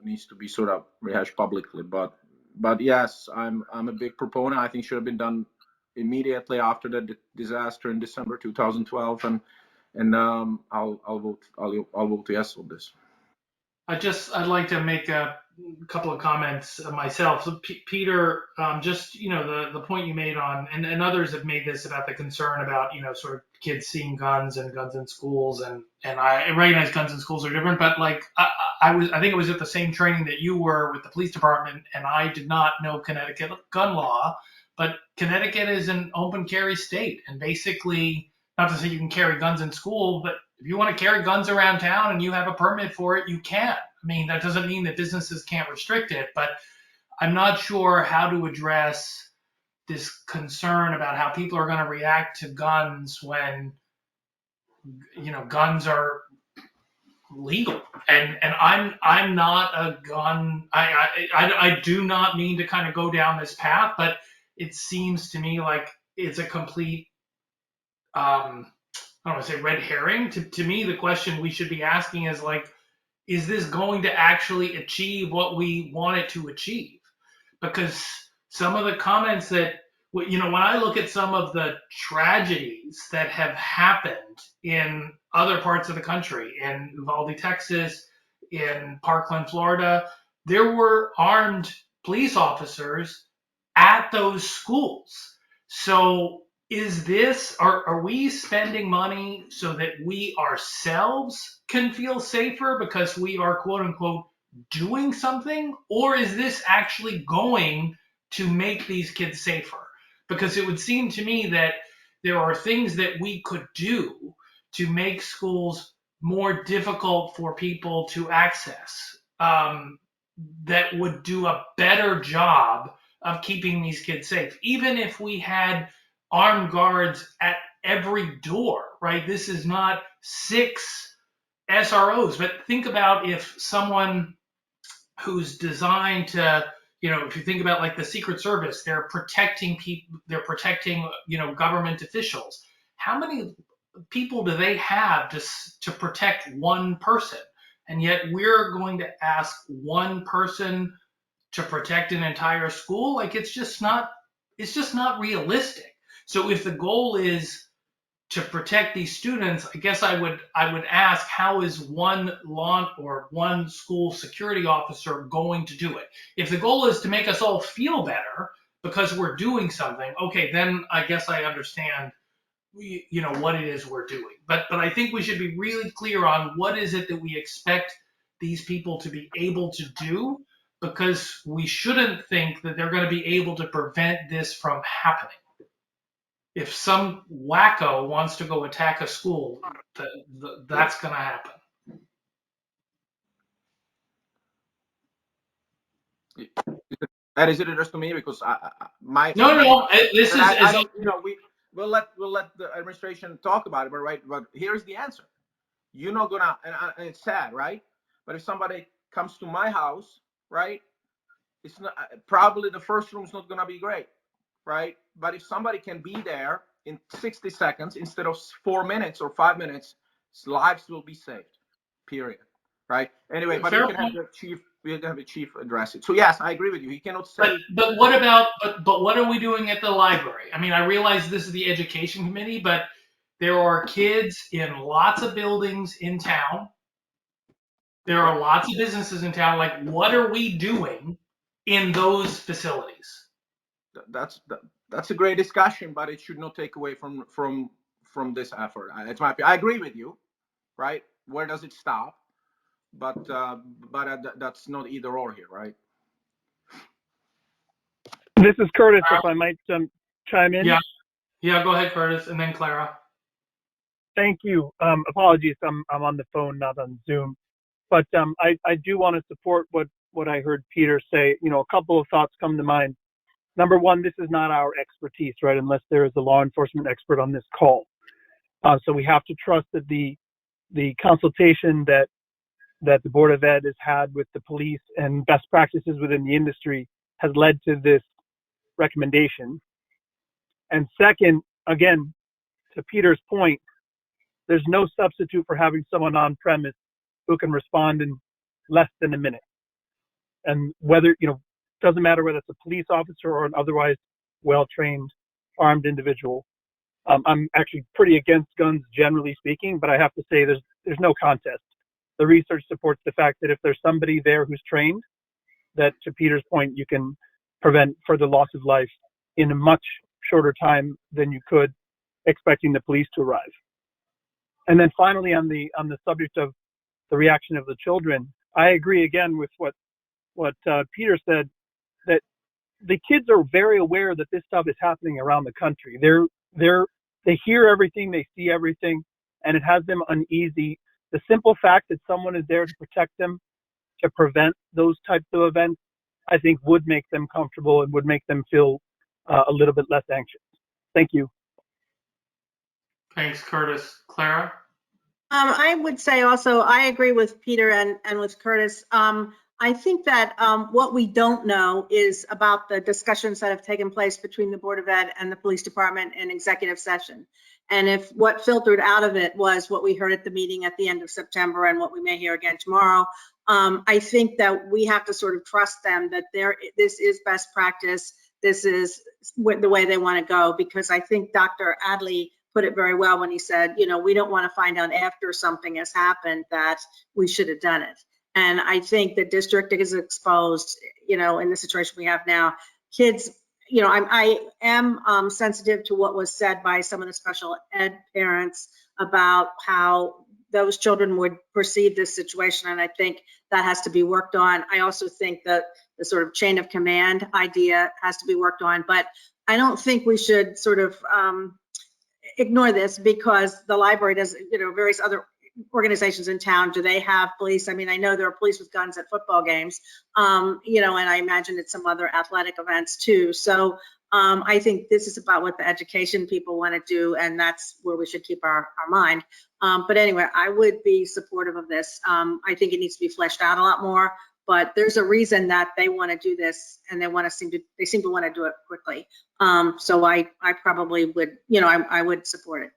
needs to be sort of rehashed publicly. But yes, I'm a big proponent. I think should have been done immediately after the disaster in December 2012, and I'll vote yes on this. I'd like to make a couple of comments myself. So Peter, just, the point you made on, and others have made this about the concern about, sort of kids seeing guns and guns in schools. And I recognize guns in schools are different, but like, I think it was at the same training that you were with the police department, and I did not know Connecticut gun law, but Connecticut is an open carry state. And basically, not to say you can carry guns in school, but if you want to carry guns around town and you have a permit for it, you can. I mean, that doesn't mean that businesses can't restrict it, but I'm not sure how to address this concern about how people are going to react to guns when, guns are legal. And I'm not a gun. I do not mean to kind of go down this path, but it seems to me like it's a complete I don't want to say red herring. To me, the question we should be asking is like, is this going to actually achieve what we want it to achieve? Because some of the comments that, when I look at some of the tragedies that have happened in other parts of the country, in Uvalde, Texas, in Parkland, Florida, there were armed police officers at those schools. So are we spending money so that we ourselves can feel safer because we are quote unquote doing something? Or is this actually going to make these kids safer? Because it would seem to me that there are things that we could do to make schools more difficult for people to access, that would do a better job of keeping these kids safe. Even if we had armed guards at every door, right? This is not 6 SROs, but think about if someone who's designed to, if you think about like the Secret Service, they're protecting people, they're protecting, government officials. How many people do they have to protect one person? And yet we're going to ask one person to protect an entire school? Like it's just not realistic. So if the goal is to protect these students, I guess I would ask, how is one law or one school security officer going to do it? If the goal is to make us all feel better because we're doing something, okay, then I guess I understand what it is we're doing. But I think we should be really clear on what is it that we expect these people to be able to do, because we shouldn't think that they're going to be able to prevent this from happening. If some wacko wants to go attack a school, that's going to happen. And is it addressed to me? Because my No. This is, I don't, we'll let the administration talk about it, but right. But here's the answer. You're not gonna, and it's sad, right? But if somebody comes to my house, right, it's not probably the first room's not gonna be great, right? But if somebody can be there in 60 seconds instead of 4 minutes or 5 minutes, lives will be saved. Period. Right. Anyway, but fair we can have the chief address it. So yes, I agree with you. He cannot say. But what about but what are we doing at the library? I mean, I realize this is the education committee, but there are kids in lots of buildings in town. There are lots of businesses in town. Like, what are we doing in those facilities? That's a great discussion, but it should not take away from this effort. It's my opinion. I agree with you, right? Where does it stop? But that's not either or here, right? This is Curtis, if I might chime in. Yeah, go ahead, Curtis, and then Clara. Thank you. Apologies, I'm on the phone, not on Zoom. But I do want to support what I heard Peter say. You know, a couple of thoughts come to mind. Number one, this is not our expertise, right? Unless there is a law enforcement expert on this call. So we have to trust that the consultation that the Board of Ed has had with the police and best practices within the industry has led to this recommendation. And second, again, to Peter's point, there's no substitute for having someone on premise who can respond in less than a minute. And whether, doesn't matter whether it's a police officer or an otherwise well-trained armed individual. I'm actually pretty against guns, generally speaking, but I have to say there's no contest. The research supports the fact that if there's somebody there who's trained, that to Peter's point, you can prevent further loss of life in a much shorter time than you could expecting the police to arrive. And then finally, on the subject of the reaction of the children, I agree again with what Peter said, that the kids are very aware that this stuff is happening around the country. They hear everything, they see everything, and it has them uneasy. The simple fact that someone is there to protect them, to prevent those types of events, I think would make them comfortable and would make them feel a little bit less anxious. Thank you. Thanks, Curtis. Clara? I would say also, I agree with Peter and with Curtis. I think that what we don't know is about the discussions that have taken place between the Board of Ed and the police department in executive session. And if what filtered out of it was what we heard at the meeting at the end of September and what we may hear again tomorrow, I think that we have to sort of trust them that this is best practice. This is the way they want to go, because I think Dr. Adley put it very well when he said, we don't want to find out after something has happened that we should have done it. And I think the district is exposed, in the situation we have now. Kids, I am sensitive to what was said by some of the special ed parents about how those children would perceive this situation. And I think that has to be worked on. I also think that the sort of chain of command idea has to be worked on. But I don't think we should sort of ignore this, because the library does, various other organizations in town, do they have police? I mean, I know there are police with guns at football games, and I imagine it's some other athletic events too. So I think this is about what the education people want to do, and that's where we should keep our mind. But anyway, I would be supportive of this. I think it needs to be fleshed out a lot more, but there's a reason that they want to do this, and they seem to want to do it quickly. So I probably would, I would support it.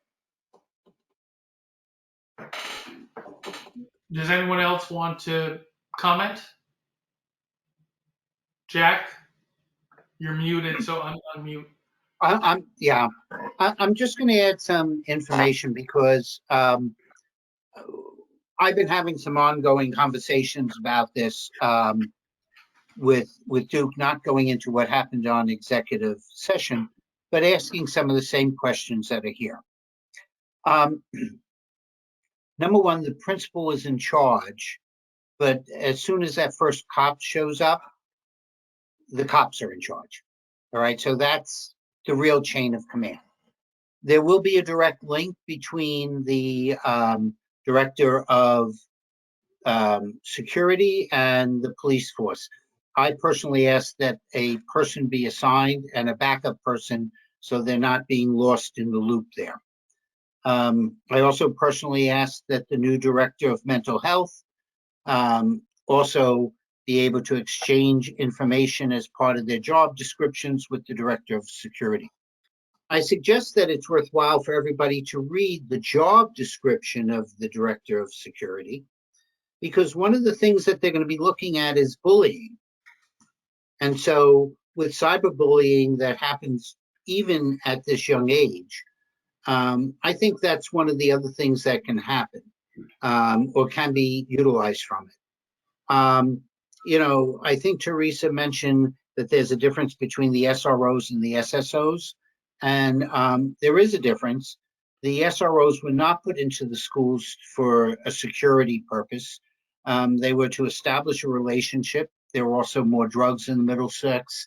Does anyone else want to comment? Jack, you're muted, so unmute. I'm just going to add some information, because I've been having some ongoing conversations about this with Duke, not going into what happened on executive session, but asking some of the same questions that are here. Number one, the principal is in charge, but as soon as that first cop shows up, the cops are in charge. All right, so that's the real chain of command. There will be a direct link between the director of security and the police force. I personally ask that a person be assigned and a backup person so they're not being lost in the loop there. I also personally ask that the new director of mental health also be able to exchange information as part of their job descriptions with the director of security. I suggest that it's worthwhile for everybody to read the job description of the director of security, because one of the things that they're going to be looking at is bullying. And so with cyberbullying that happens even at this young age, I think that's one of the other things that can happen or can be utilized from it. I think Teresa mentioned that there's a difference between the SROs and the SSOs, and there is a difference. The SROs were not put into the schools for a security purpose. They were to establish a relationship. There were also more drugs in the Middlesex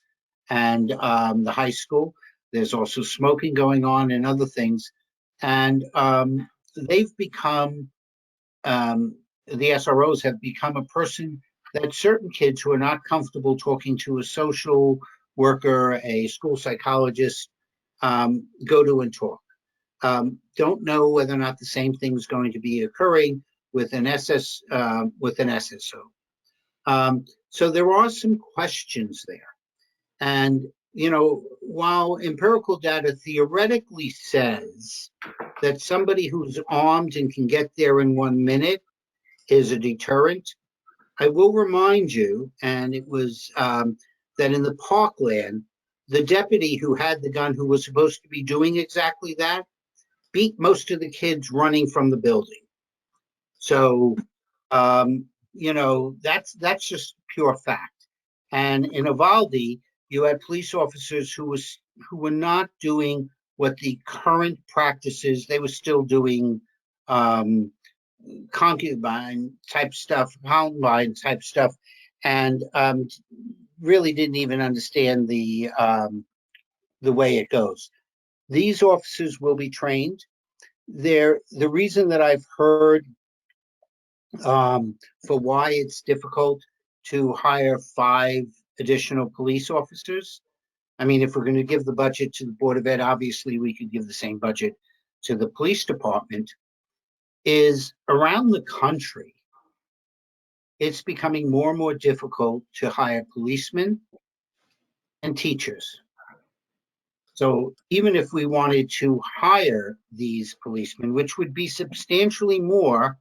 and the high school. There's also smoking going on and other things. And they've become, the SROs have become a person that certain kids who are not comfortable talking to a social worker, a school psychologist, go to and talk. Don't know whether or not the same thing is going to be occurring with an SSO. So there are some questions there. And, while empirical data theoretically says that somebody who's armed and can get there in 1 minute is a deterrent, I will remind you, and it was that in the Parkland, the deputy who had the gun, who was supposed to be doing exactly that, beat most of the kids running from the building. So, that's just pure fact. And in Uvalde, you had police officers who were not doing what the current practices. They were still doing concubine type stuff, Columbine type stuff, and really didn't even understand the way it goes. These officers will be trained. The reason that I've heard for why it's difficult to hire 5 additional police officers. I mean, if we're going to give the budget to the Board of Ed, obviously we could give the same budget to the police department, is around the country, it's becoming more and more difficult to hire policemen and teachers. So even if we wanted to hire these policemen, which would be substantially more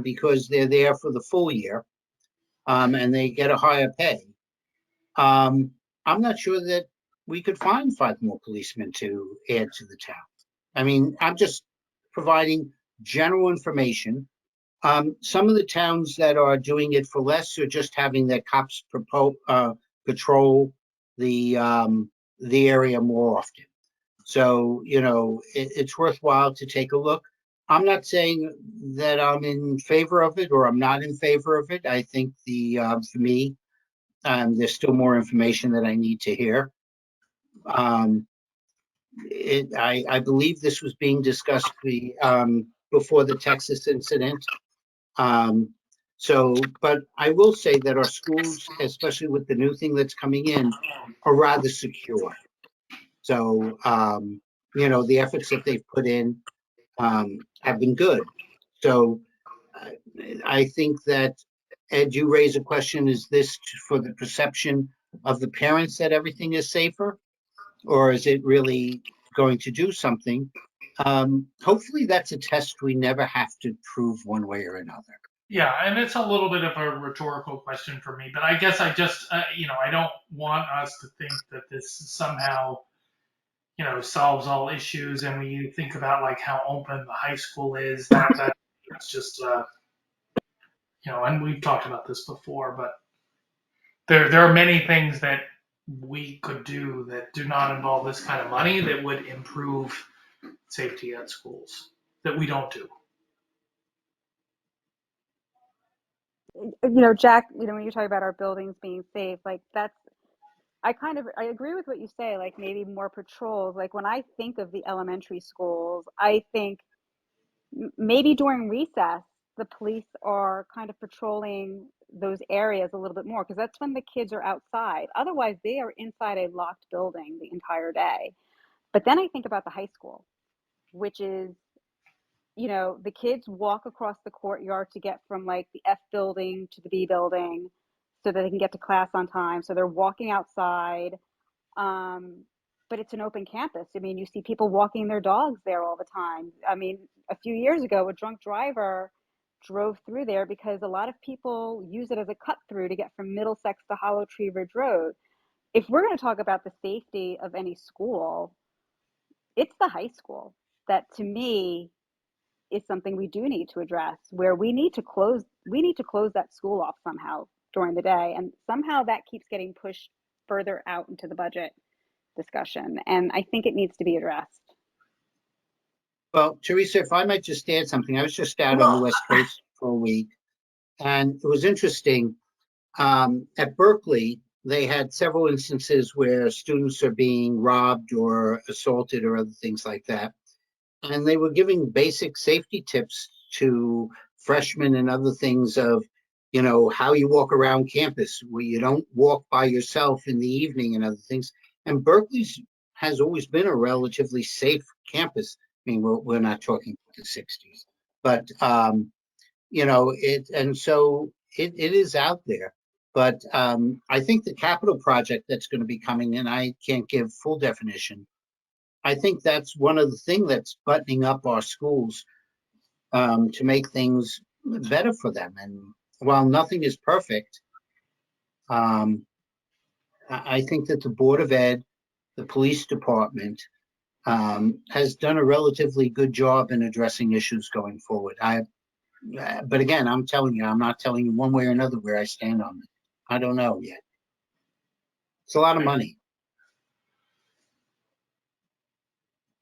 because they're there for the full year and they get a higher pay, I'm not sure that we could find 5 more policemen to add to the town. I mean, I'm just providing general information. Some of the towns that are doing it for less are just having their cops patrol the area more often. So, it's worthwhile to take a look. I'm not saying that I'm in favor of it or I'm not in favor of it. I think for me, there's still more information that I need to hear. I believe this was being discussed before the Texas incident. But I will say that our schools, especially with the new thing that's coming in, are rather secure. So, the efforts that they've put in have been good. So I think that, Ed, you raise a question, is this for the perception of the parents that everything is safer? Or is it really going to do something? Hopefully that's a test we never have to prove one way or another. Yeah, and it's a little bit of a rhetorical question for me, but I guess I just, I don't want us to think that this somehow, solves all issues. And when you think about like how open the high school is, that's just, and we've talked about this before, but there are many things that we could do that do not involve this kind of money that would improve safety at schools that we don't do. Jack, when you talk about our buildings being safe, like I agree with what you say, like maybe more patrols. Like when I think of the elementary schools, I think maybe during recess, the police are kind of patrolling those areas a little bit more, because that's when the kids are outside. Otherwise, they are inside a locked building the entire day. But then I think about the high school, which is, the kids walk across the courtyard to get from like the F building to the B building so that they can get to class on time. So they're walking outside. But it's an open campus. I mean, you see people walking their dogs there all the time. I mean, a few years ago, a drunk driver drove through there because a lot of people use it as a cut through to get from Middlesex to Hollow Tree Ridge Road. If we're going to talk about the safety of any school, it's the high school that, to me, is something we do need to address, where we need to close that school off somehow during the day, and somehow that keeps getting pushed further out into the budget discussion, and I think it needs to be addressed. Well, Teresa, if I might just add something, I was just out on the West Coast for a week, and it was interesting. At Berkeley, they had several instances where students are being robbed or assaulted or other things like that. And they were giving basic safety tips to freshmen and other things of, how you walk around campus, where you don't walk by yourself in the evening and other things. And Berkeley's has always been a relatively safe campus. I mean, we're not talking the 60s, but, it is out there. But I think the capital project that's going to be coming in, I can't give full definition. I think that's one of the things that's buttoning up our schools to make things better for them. And while nothing is perfect, I think that the Board of Ed, the police department, has done a relatively good job in addressing issues going forward. But again, I'm not telling you one way or another where I stand on it. I don't know yet. It's a lot of money.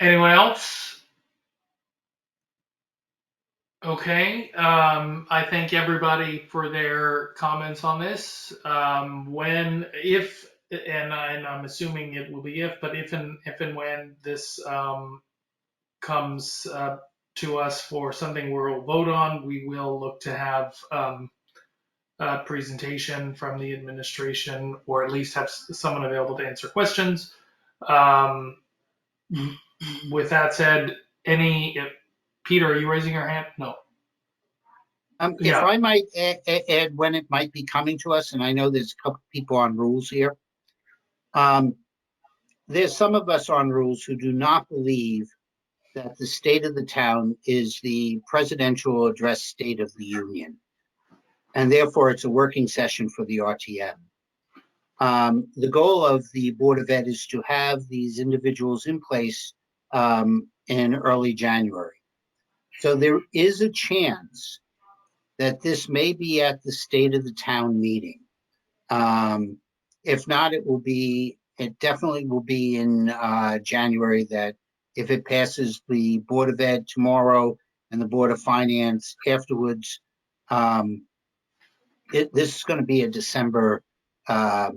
Anyone else? Okay, I thank everybody for their comments on this. And I'm assuming it will be but if and when this comes to us for something we'll vote on, we will look to have a presentation from the administration, or at least have someone available to answer questions. With that said, Peter, are you raising your hand? No. If I might add when it might be coming to us, and I know there's a couple people on rules here. There's some of us on rules who do not believe that the state of the town is the presidential address state of the union, and therefore it's a working session for the RTM. The goal of the Board of Ed is to have these individuals in place in early January. So there is a chance that this may be at the state of the town meeting. If not, it definitely will be in January, that if it passes the Board of Ed tomorrow and the Board of Finance afterwards, this is going to be a December, the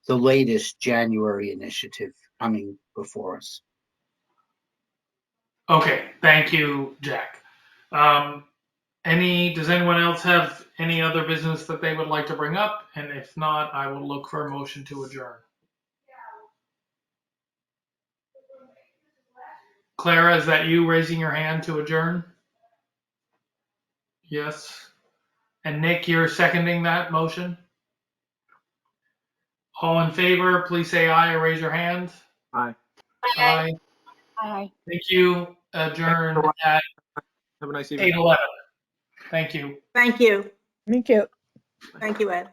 latest January initiative coming before us. Okay, thank you, Jack. Does anyone else have any other business that they would like to bring up? And if not, I will look for a motion to adjourn. Clara, is that you raising your hand to adjourn? Yes. And Nick, you're seconding that motion? All in favor, please say aye or raise your hand. Aye. Aye. Aye. Thank you. Adjourn at Have a nice evening. 8:11. Thank you. Thank you. Thank you. Thank you, Ed.